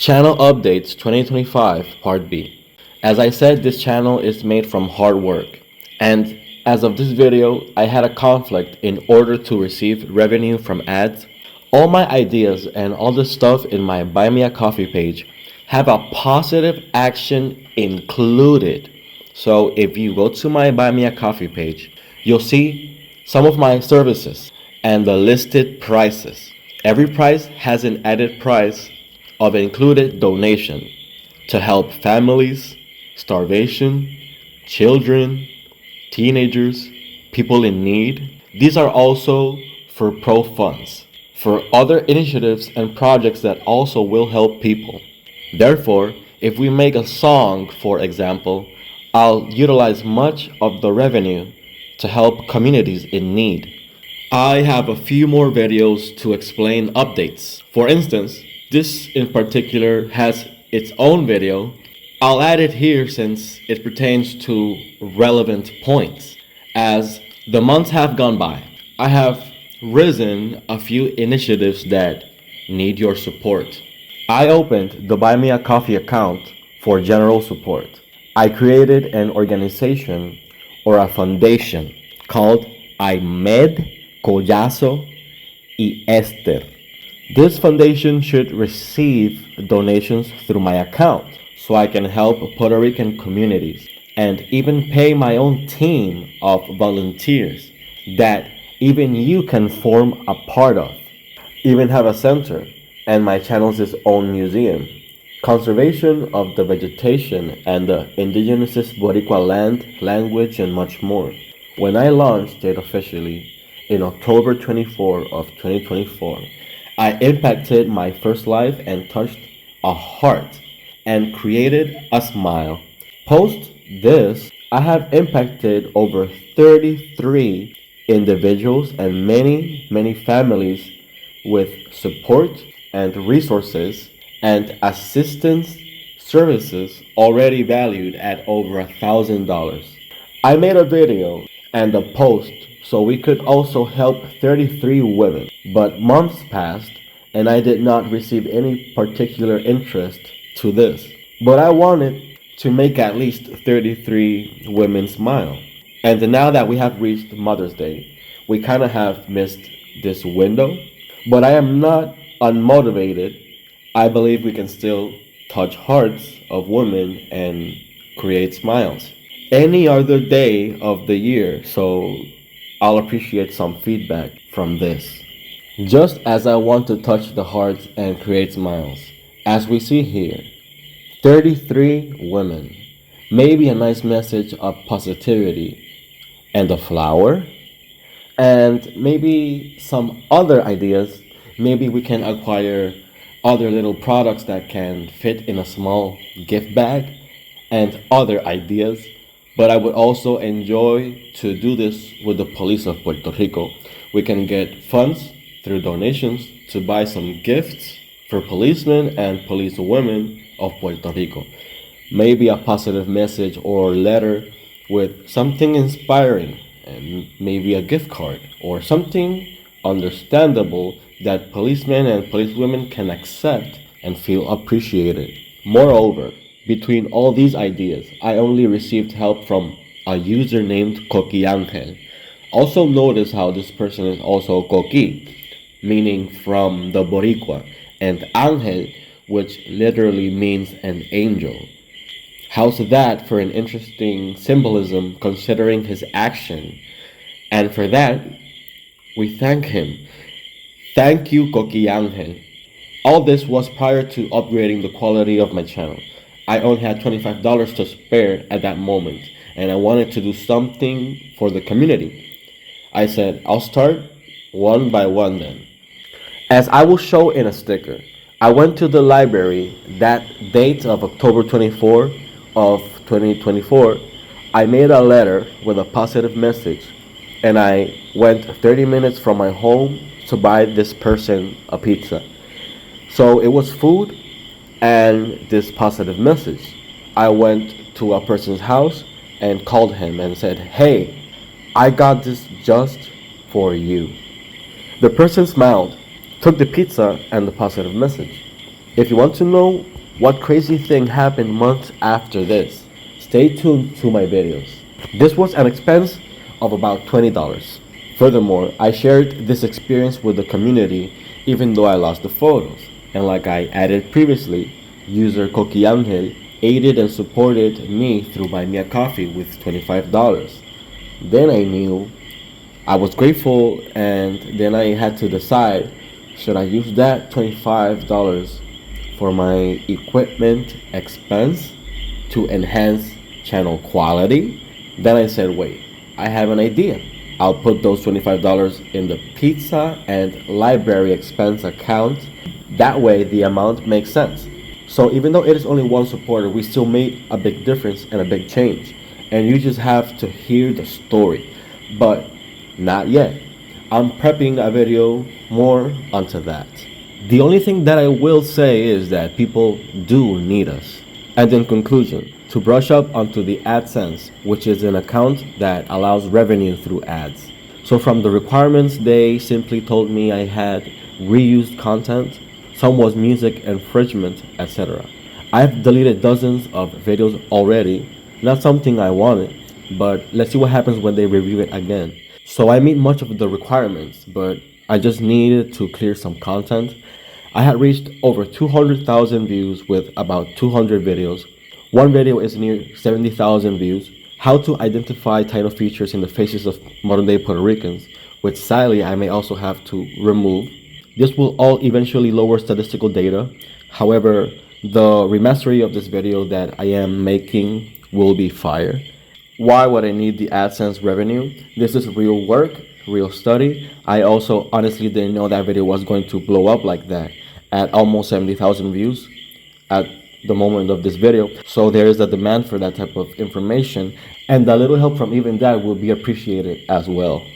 Channel Updates 2025 Part B. As I said, this channel is made from hard work, and as of this video, I had a conflict in order to receive revenue from ads. All my ideas and all the stuff in my Buy Me a Coffee page have a positive action included. So if you go to my Buy Me a Coffee page, you'll see some of my services and the listed prices. Every price has an added price of included donation to help families, starvation, children, teenagers, people in need. These are also for pro funds, for other initiatives and projects that also will help people. Therefore, if we make a song, for example, I'll utilize much of the revenue to help communities in need. I have a few more videos to explain updates. For instance, this in particular has its own video. I'll add it here since it pertains to relevant points. As the months have gone by, I have risen a few initiatives that need your support. I opened the Buy Me a Coffee account for general support. I created an organization or a foundation called Aymed, Collazo y Esther. This foundation should receive donations through my account so I can help Puerto Rican communities and even pay my own team of volunteers that even you can form a part of. Even have a center and my channel's own museum. Conservation of the vegetation and the indigenous Boricua land, language, and much more. When I launched it officially in October 24 of 2024, I impacted my first life and touched a heart and created a smile. Post this, I have impacted over 33 individuals and many families with support and resources and assistance services already valued at over $1,000. I made a video and a post so we could also help 33 women. But months passed and I did not receive any particular interest to this. But I wanted to make at least 33 women smile. And now that we have reached Mother's Day, we kind of have missed this window. But I am not unmotivated. I believe we can still touch hearts of women and create smiles any other day of the year, so I'll appreciate some feedback from this. Just as I want to touch the hearts and create smiles, as we see here, 33 women, maybe a nice message of positivity and a flower, and maybe some other ideas. Maybe we can acquire other little products that can fit in a small gift bag and other ideas. But I would also enjoy to do this with the police of Puerto Rico. We can get funds through donations to buy some gifts for policemen and police women of Puerto Rico. Maybe a positive message or letter with something inspiring, and maybe a gift card or something understandable that policemen and policewomen can accept and feel appreciated. Moreover, between all these ideas, I only received help from a user named Coqui Angel. Also notice how this person is also Coqui, meaning from the Boricua, and Angel, which literally means an angel. How's that for an interesting symbolism considering his action? And for that, we thank him. Thank you, Coqui Angel. All this was prior to upgrading the quality of my channel. I only had $25 to spare at that moment, and I wanted to do something for the community. I said, I'll start one by one then. As I will show in a sticker, I went to the library that date of October 24 of 2024. I made a letter with a positive message, and I went 30 minutes from my home to buy this person a pizza. So it was food and this positive message. I went to a person's house and called him and said, hey, I got this just for you. The person smiled, took the pizza and the positive message. If you want to know what crazy thing happened months after this, stay tuned to my videos. This was an expense of about $20. Furthermore, I shared this experience with the community even though I lost the photos. And like I added previously, user Coquiangel aided and supported me through Buy Me a Coffee with $25. Then I knew I was grateful, and then I had to decide, should I use that $25 for my equipment expense to enhance channel quality? Then I said, wait, I have an idea. I'll put those $25 in the pizza and library expense account. That way the amount makes sense. So even though it is only one supporter, we still made a big difference and a big change. And you just have to hear the story. But not yet. I'm prepping a video more onto that. The only thing that I will say is that people do need us. And in conclusion, to brush up onto the AdSense, which is an account that allows revenue through ads. So from the requirements, they simply told me I had reused content, some was music infringement, etc. I've deleted dozens of videos already, not something I wanted, but let's see what happens when they review it again. So I meet much of the requirements, but I just needed to clear some content. I had reached over 200,000 views with about 200 videos. One video is near 70,000 views. How to identify title features in the faces of modern day Puerto Ricans, which sadly I may also have to remove. This will all eventually lower statistical data. However, the remastery of this video that I am making will be fire. Why would I need the AdSense revenue? This is real work, real study. I also honestly didn't know that video was going to blow up like that at almost 70,000 views at the moment of this video. So there is a demand for that type of information, and a little help from even that will be appreciated as well.